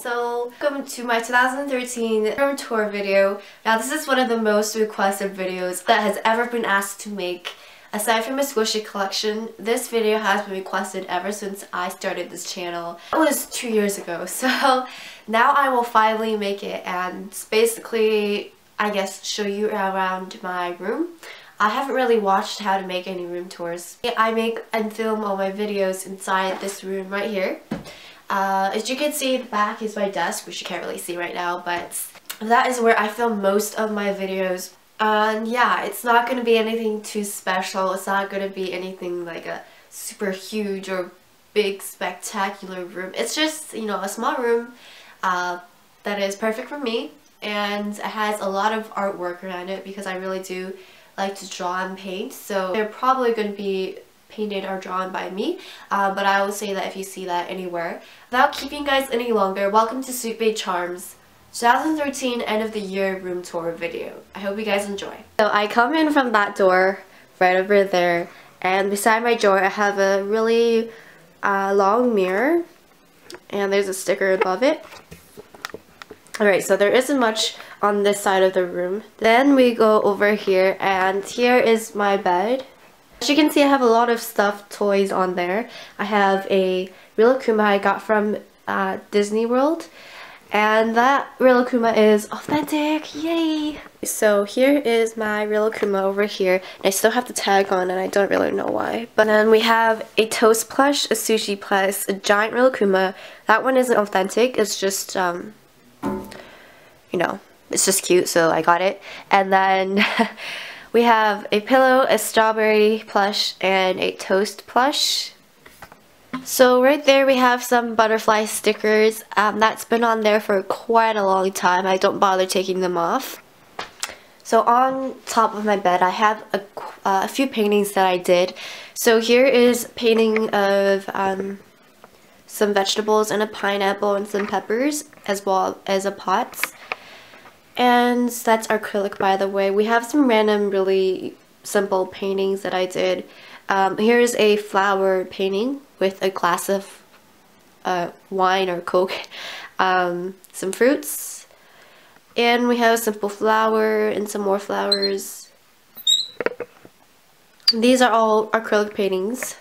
So, welcome to my 2013 room tour video. Now this is one of the most requested videos that has ever been asked to make. Aside from a squishy collection, this video has been requested ever since I started this channel. It was 2 years ago, so now I will finally make it and basically, I guess, show you around my room. I haven't really watched how to make any room tours. I make and film all my videos inside this room right here. As you can see, the back is my desk, which you can't really see right now, but that is where I film most of my videos. And yeah, it's not going to be anything too special. It's not going to be anything like a super huge or big spectacular room. It's just, you know, a small room that is perfect for me, and it has a lot of artwork around it because I really do like to draw and paint. So they're probably going to be painted or drawn by me, but I would say that if you see that anywhere. Without keeping you guys any longer, welcome to SweetBayCharms 2013 end of the year room tour video. I hope you guys enjoy. So I come in from that door right over there, and beside my door I have a really long mirror, and there's a sticker above it. Alright, so there isn't much on this side of the room. Then we go over here, and here is my bed. As you can see, I have a lot of stuffed toys on there. I have a real Akuma I got from Disney World, and that real Akuma is authentic, yay! So here is my real Akuma over here, and I still have the tag on and I don't really know why. But then we have a toast plush, a sushi plush, a giant real Akuma. That one isn't authentic, it's just, you know, it's just cute, so I got it. And then we have a pillow, a strawberry plush, and a toast plush. So right there we have some butterfly stickers. That's been on there for quite a long time. I don't bother taking them off. So on top of my bed I have a few paintings that I did. So here is a painting of some vegetables and a pineapple and some peppers, as well as a pot. And that's acrylic, by the way. We have some random really simple paintings that I did. Here's a flower painting with a glass of wine or Coke, some fruits, and we have a simple flower and some more flowers. These are all acrylic paintings.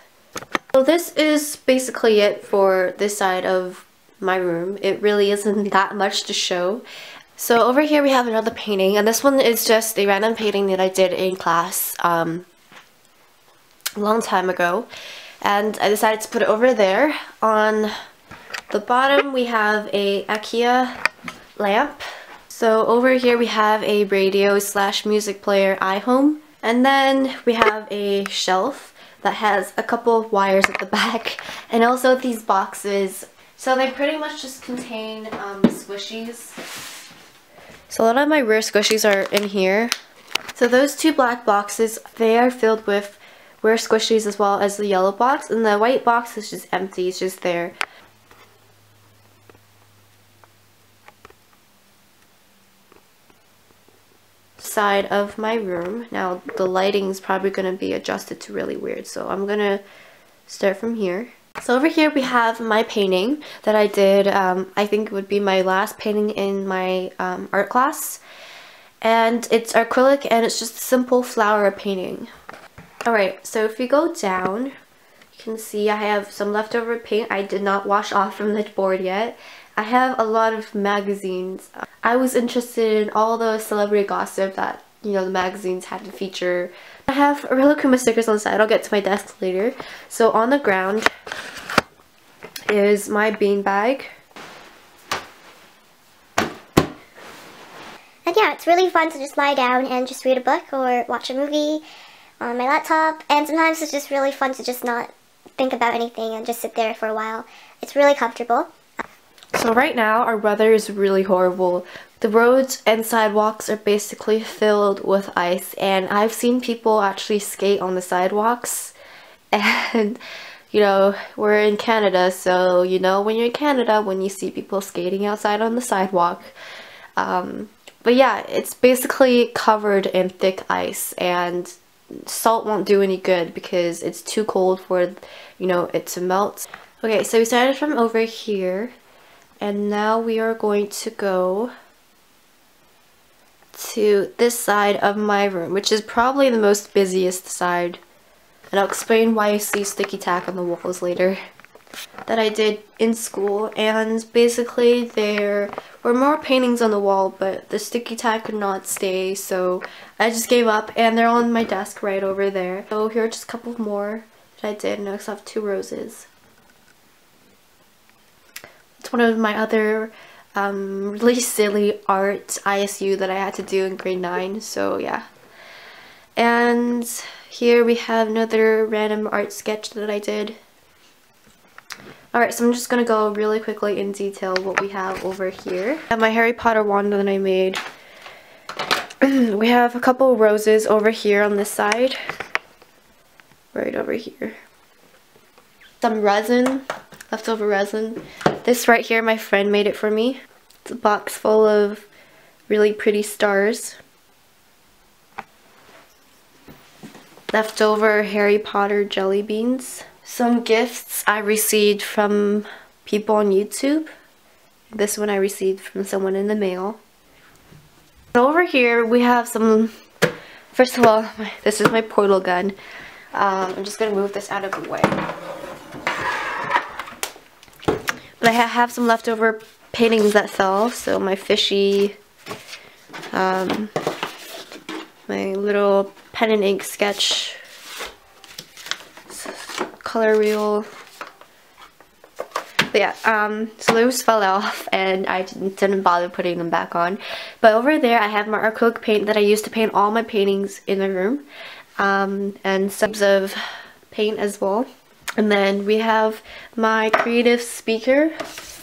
So this is basically it for this side of my room. It really isn't that much to show. So over here we have another painting, and this one is just a random painting that I did in class a long time ago, and I decided to put it over there. On the bottom we have a IKEA lamp. So over here we have a radio / music player iHome, and then we have a shelf that has a couple of wires at the back, and also these boxes. So they pretty much just contain squishies. So a lot of my rare squishies are in here. So those two black boxes, they are filled with rare squishies, as well as the yellow box, and the white box is just empty, it's just there. Side of my room. Now the lighting is probably going to be adjusted to really weird, so I'm going to start from here. So over here we have my painting that I did, I think it would be my last painting in my art class. And it's acrylic, and it's just a simple flower painting. Alright, so if you go down, you can see I have some leftover paint I did not wash off from the board yet. I have a lot of magazines. I was interested in all the celebrity gossip that, you know, the magazines had to feature. I have a real Akuma stickers on the side. I'll get to my desk later. So on the ground is my beanbag. And yeah, it's really fun to just lie down and just read a book or watch a movie on my laptop. And sometimes it's just really fun to just not think about anything and just sit there for a while. It's really comfortable. So right now our weather is really horrible. The roads and sidewalks are basically filled with ice, and I've seen people actually skate on the sidewalks. And you know, we're in Canada, so you know when you're in Canada when you see people skating outside on the sidewalk. But yeah, it's basically covered in thick ice, and salt won't do any good because it's too cold for, you know, it to melt. Okay, so we started from over here, And now we are going to go to this side of my room, which is probably the most busiest side. And I'll explain why I see sticky tack on the walls later. That I did in school, and basically there were more paintings on the wall, but the sticky tack could not stay, so I just gave up, and they're on my desk right over there. So here are just a couple more that I did, and I also have 2 roses. It's one of my other really silly art ISU that I had to do in grade 9, so yeah. And here we have another random art sketch that I did. Alright, so I'm just going to go really quickly in detail what we have over here. I have my Harry Potter wand that I made. We have a couple roses over here on this side. Right over here. Some resin, leftover resin. This right here, my friend made it for me. It's a box full of really pretty stars. Leftover Harry Potter jelly beans. Some gifts I received from people on YouTube. This one I received from someone in the mail. Over here we have some, first of all, this is my portal gun. I'm just going to move this out of the way. But I have some leftover paintings that fell, so my fishy, my little pen and ink sketch, color reel. But yeah, so those fell off and I didn't bother putting them back on. But over there I have my acrylic paint that I used to paint all my paintings in the room. And some of paint as well. And then we have my creative speaker.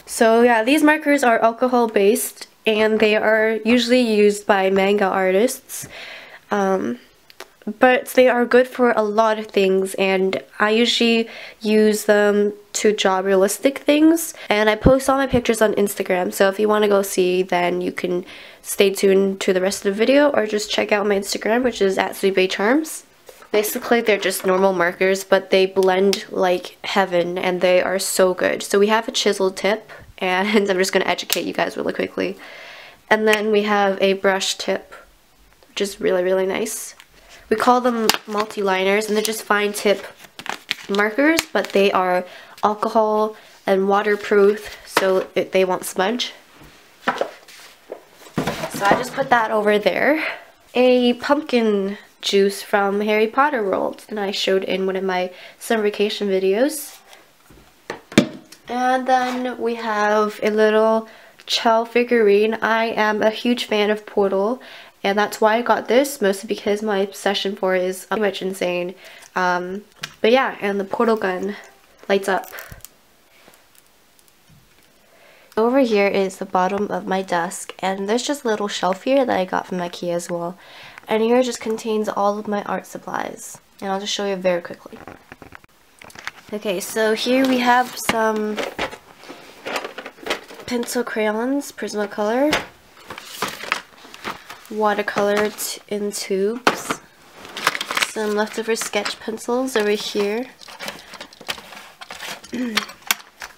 So yeah, these markers are alcohol based and they are usually used by manga artists. But they are good for a lot of things, and I usually use them to draw realistic things, and I post all my pictures on Instagram, so if you want to go see, then you can stay tuned to the rest of the video or just check out my Instagram, which is at SweetBayCharms. Basically they're just normal markers, but they blend like heaven and they are so good. So we have a chisel tip, and I'm just going to educate you guys really quickly. And then we have a brush tip, which is really nice. We call them multi-liners, and they're just fine tip markers, but they are alcohol and waterproof, so they won't smudge. So I just put that over there. A pumpkin juice from Harry Potter World, and I showed in one of my summer vacation videos. And then we have a little Chell figurine. I am a huge fan of Portal, and that's why I got this, mostly because my obsession for it is pretty much insane. But yeah, and the portal gun lights up. Over here is the bottom of my desk, and there's just a little shelf here that I got from IKEA as well. And here just contains all of my art supplies, and I'll just show you very quickly. Okay, so here we have some pencil crayons, Prismacolor, watercolor in tubes, some leftover sketch pencils over here.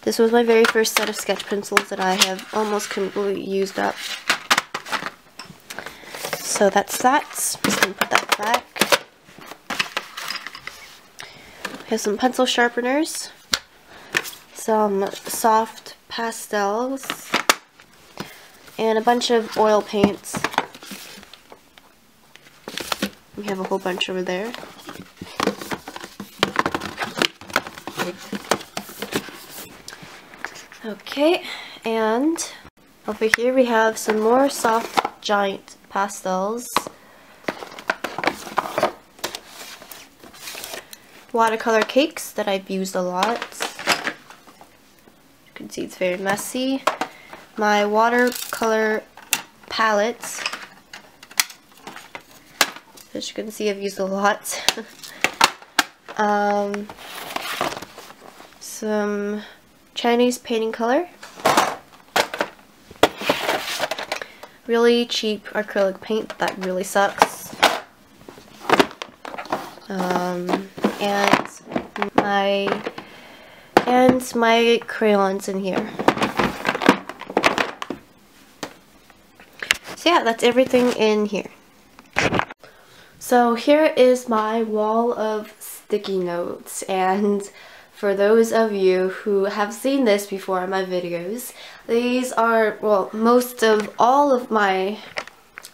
This was my very first set of sketch pencils that I have almost completely used up. So that's that. Just gonna put that back. Have some pencil sharpeners, some soft pastels, and a bunch of oil paints. We have a whole bunch over there. Okay, and over here we have some more soft giant pastels, watercolor cakes that I've used a lot. You can see it's very messy. My watercolor palettes, as you can see I've used a lot. Some Chinese painting color, really cheap acrylic paint that really sucks, and my crayons in here. So yeah, that's everything in here. So here is my wall of sticky notes, and for those of you who have seen this before in my videos, these are, well, most of all of my,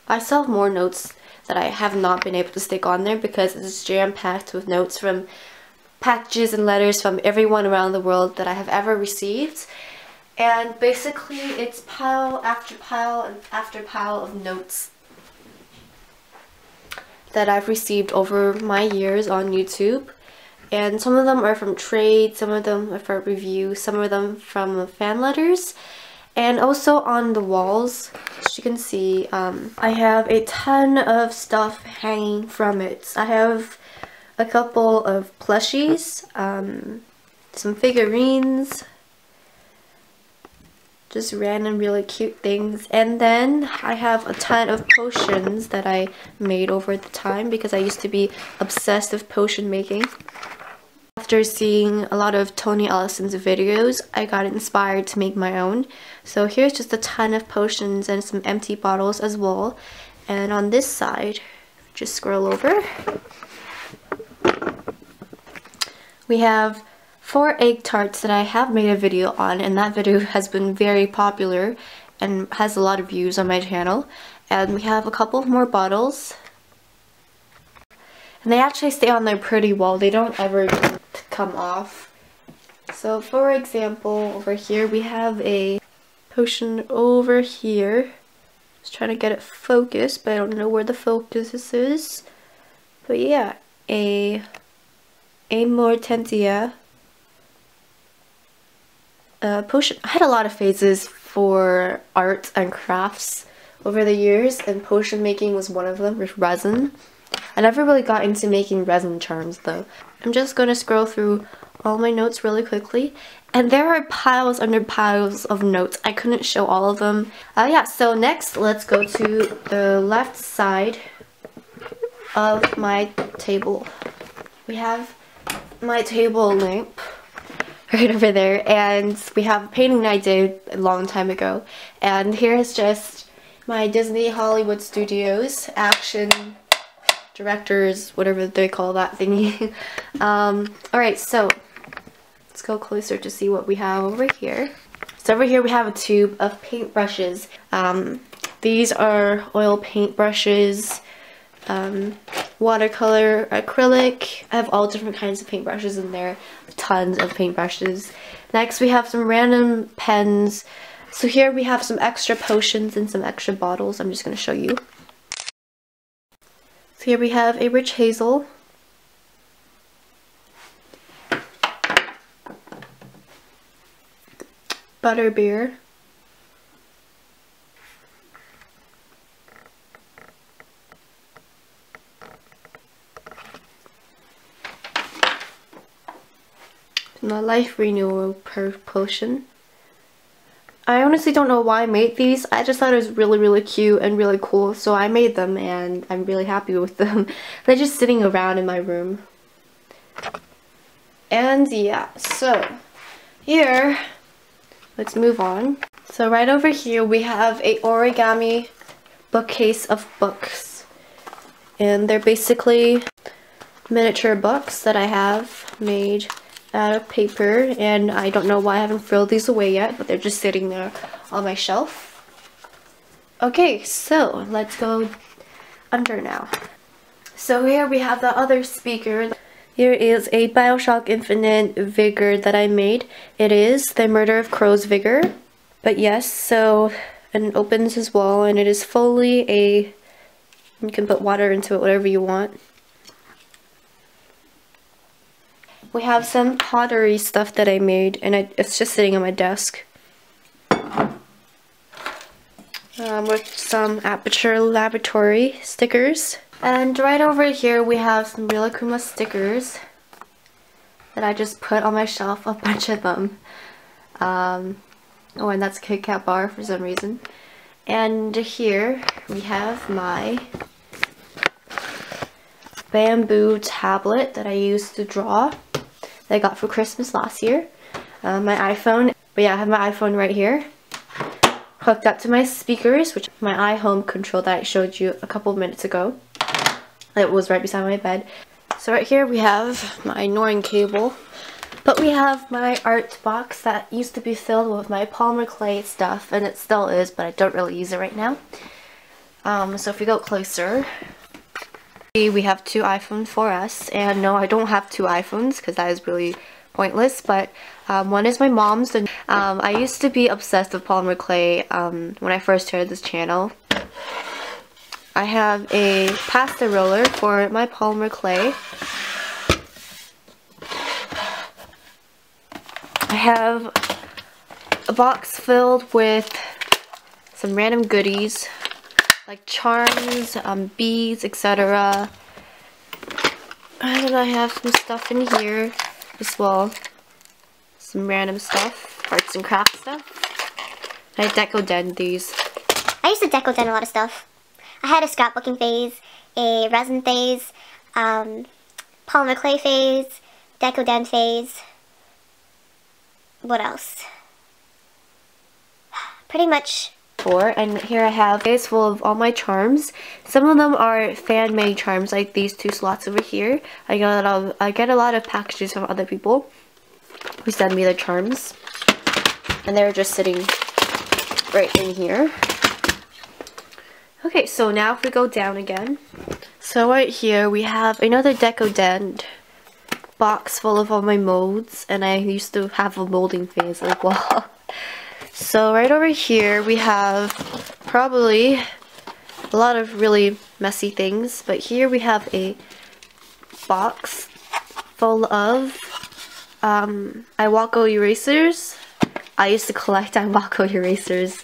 I still have more notes that I have not been able to stick on there because it's jam-packed with notes from packages and letters from everyone around the world that I have ever received. And basically it's pile after pile and after pile of notes that I've received over my years on YouTube. And some of them are from trade, some of them are for review, some of them from fan letters. And also on the walls, as you can see, I have a ton of stuff hanging from it. I have a couple of plushies, some figurines, just random really cute things, and then I have a ton of potions that I made over the time because I used to be obsessed with potion making. After seeing a lot of Tony Ellison's videos, I got inspired to make my own. So here's just a ton of potions and some empty bottles as well. And on this side, just scroll over, we have 4 egg tarts that I have made a video on, and that video has been very popular and has a lot of views on my channel. And we have a couple more bottles, and they actually stay on there pretty well. They don't ever come off. So for example, over here we have a potion over here. Just trying to get it focused, but I don't know where the focus is. But yeah, a Amortentia potion. I had a lot of phases for art and crafts over the years, and potion making was one of them with resin. I never really got into making resin charms though. I'm just going to scroll through all my notes really quickly, and there are piles under piles of notes. I couldn't show all of them. Yeah, so next let's go to the left side of my table. We have my table lamp right over there, and we have a painting I did a long time ago, and here is just my Disney Hollywood Studios action directors, whatever they call that thingy. Alright, so let's go closer to see what we have over here. So over here we have a tube of paintbrushes. These are oil paint brushes, watercolor, acrylic. I have all different kinds of paintbrushes in there. Tons of paintbrushes. Next we have some random pens. So here we have some extra potions and some extra bottles. I'm just going to show you. So here we have a Rich Hazel, Butterbeer, the Life Renewal potion. I honestly don't know why I made these. I just thought it was really cute and really cool, so I made them and I'm really happy with them. They're just sitting around in my room. And yeah, so here, let's move on. So right over here we have a origami bookcase of books. And they're basically miniature books that I have made out of paper, and I don't know why I haven't filled these away yet, but they're just sitting there on my shelf. Okay, so let's go under now. So here we have the other speaker. Here is a BioShock Infinite Vigor that I made. It is the Murder of Crows Vigor. But yes, so, and it opens as well, and it is fully a, you can put water into it, whatever you want. We have some pottery stuff that I made, and it's just sitting on my desk. With some Aperture Laboratory stickers. And right over here we have some Real Akuma stickers that I just put on my shelf, a bunch of them. Oh, and that's a Kit Kat bar for some reason. And here we have my bamboo tablet that I used to draw, that I got for Christmas last year. My iPhone, but yeah, I have my iPhone right here. hooked up to my speakers, which my iHome control that I showed you a couple minutes ago. It was right beside my bed. So right here we have my Norton cable, but we have my art box that used to be filled with my polymer clay stuff, and it still is, but I don't really use it right now. So if we go closer, we have 2 iPhone 4S, and no, I don't have 2 iPhones because that is really pointless, but one is my mom's. And I used to be obsessed with polymer clay when I first started this channel. I have a pasta roller for my polymer clay. I have a box filled with some random goodies like charms, beads, etc. And then I have some stuff in here as well. Some random stuff, arts and crafts stuff. I deco-den these. I used to deco-den a lot of stuff. I had a scrapbooking phase, a resin phase, polymer clay phase, deco-den phase. What else? Pretty much. And here I have a case full of all my charms. Some of them are fan-made charms, like these 2 slots over here. I get a lot of packages from other people who send me their charms, and they're just sitting right in here. Okay, so now if we go down again, so right here we have another deco-den box full of all my molds, and I used to have a molding phase as well. So right over here we have probably a lot of really messy things, but here we have a box full of Iwako erasers. I used to collect Iwako erasers,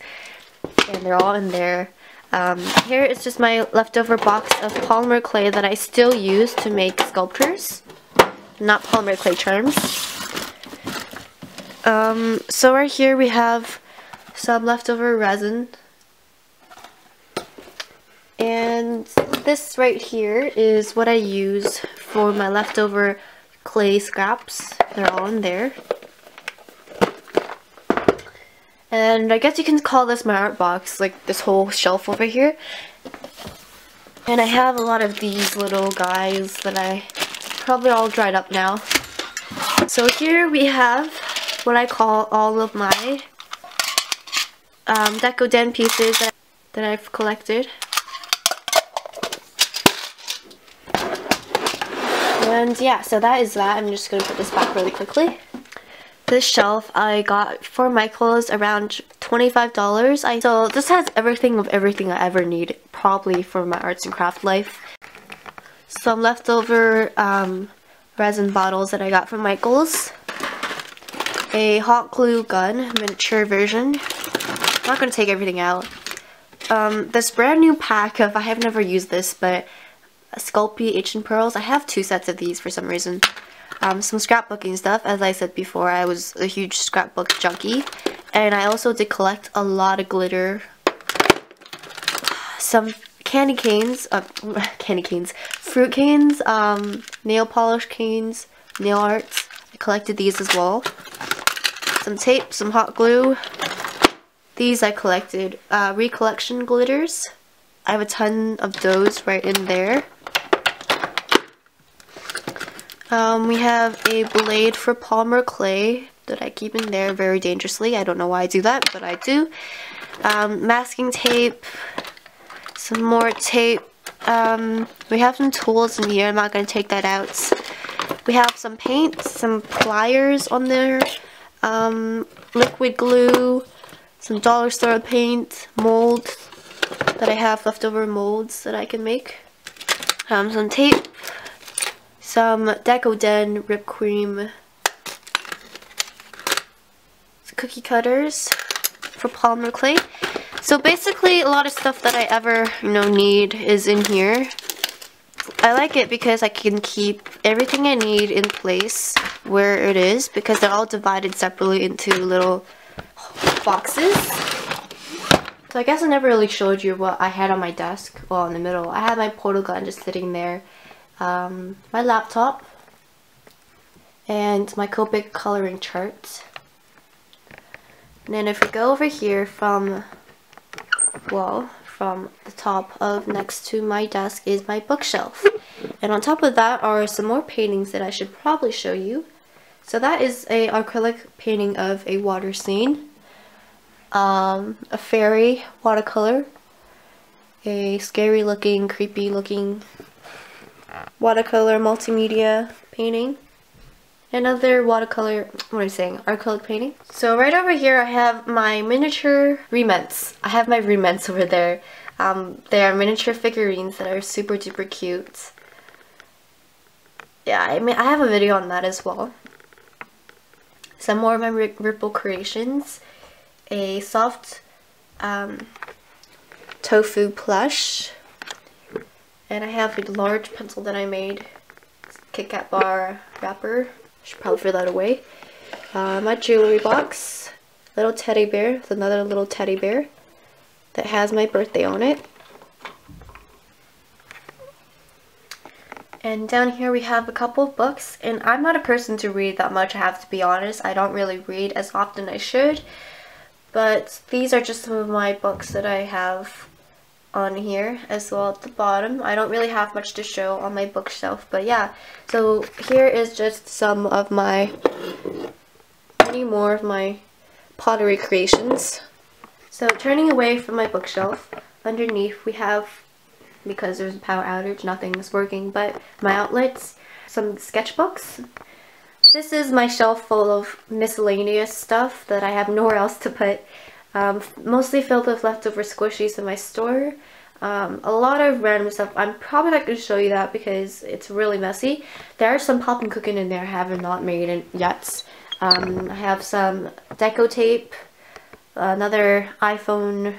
and they're all in there. Here is just my leftover box of polymer clay that I still use to make sculptures, not polymer clay charms. So right here we have some leftover resin, and this right here is what I use for my leftover clay scraps. They're all in there. And I guess you can call this my art box, like this whole shelf over here. And I have a lot of these little guys that I probably all dried up now. So here we have what I call all of my deco-den pieces that I've collected. And yeah, so that is that. I'm just going to put this back really quickly. This shelf I got for Michael's around $25. So this has everything of everything I ever need, probably for my arts and craft life. Some leftover resin bottles that I got from Michael's. A hot glue gun, miniature version. I'm not going to take everything out. This brand new pack of, I have never used this, but Sculpey Ancient Pearls. I have 2 sets of these for some reason. Some scrapbooking stuff. As I said before, I was a huge scrapbook junkie. And I also did collect a lot of glitter. Some candy canes, fruit canes, nail polish canes, nail arts. I collected these as well. Some tape, some hot glue. These I collected. Recollection glitters. I have a ton of those right in there. We have a blade for polymer clay that I keep in there very dangerously. I don't know why I do that, but I do. Masking tape, some more tape. We have some tools in here. I'm not going to take that out. We have some paint, some pliers on there, liquid glue, some dollar store paint, molds that I have, leftover molds that I can make, some tape, some deco-den whipped cream, some cookie cutters for polymer clay. So basically a lot of stuff that I ever need is in here. I like it because I can keep everything I need in place where it is, because they're all divided separately into little boxes. So I guess I never really showed you what I had on my desk. Well, in the middle, I had my portal gun just sitting there, my laptop, and my Copic coloring chart. And then if we go over here from wall from the top of next to my desk is my bookshelf. And on top of that are some more paintings that I should probably show you. So that is a acrylic painting of a water scene, a fairy watercolor, a scary looking, creepy looking watercolor multimedia painting, another watercolor, what am I saying, acrylic painting. So right over here I have my miniature remnants. I have my remnants over there. They are miniature figurines that are super duper cute. Yeah, I mean, I have a video on that as well. Some more of my Ripple creations. A soft tofu plush. And I have a large pencil that I made. Kit Kat bar wrapper. Should probably throw that away. My jewelry box. Little teddy bear with another little teddy bear that has my birthday on it. And down here we have a couple of books, and I'm not a person to read that much, I have to be honest. I don't really read as often as I should, but these are just some of my books that I have on here as well at the bottom. I don't really have much to show on my bookshelf, but yeah. So here is just some of my, many more of my pottery creations. So turning away from my bookshelf, underneath we have, because there's a power outage, nothing's working, but my outlets, some sketchbooks. This is my shelf full of miscellaneous stuff that I have nowhere else to put. Mostly filled with leftover squishies in my store. A lot of random stuff. I'm probably not going to show you that because it's really messy. There are some poppin' cooking in there I have not made it yet. I have some deco tape, another iPhone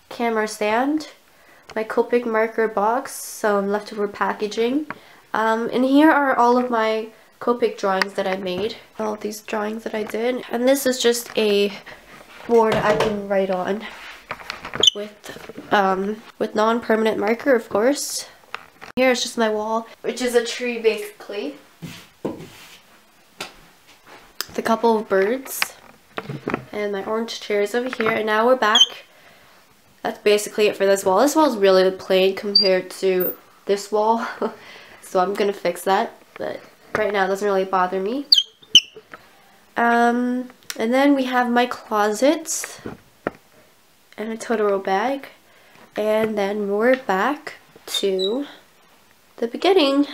camera stand, my Copic marker box, some leftover packaging. And here are all of my Copic drawings that I made. All of these drawings that I did. And this is just a board I can write on with non-permanent marker, of course. Here is just my wall, which is a tree basically. With a couple of birds. And my orange chairs over here. And now we're back. That's basically it for this wall. This wall is really plain compared to this wall. So I'm gonna fix that. But right now it doesn't really bother me. And then we have my closet. And a Totoro bag. And then we're back to the beginning.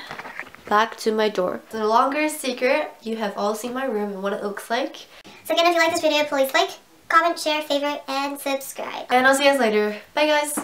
Back to my door. The longer secret, you have all seen my room and what it looks like. So again, if you like this video, please like, comment, share, favorite, and subscribe. And I'll see you guys later. Bye guys!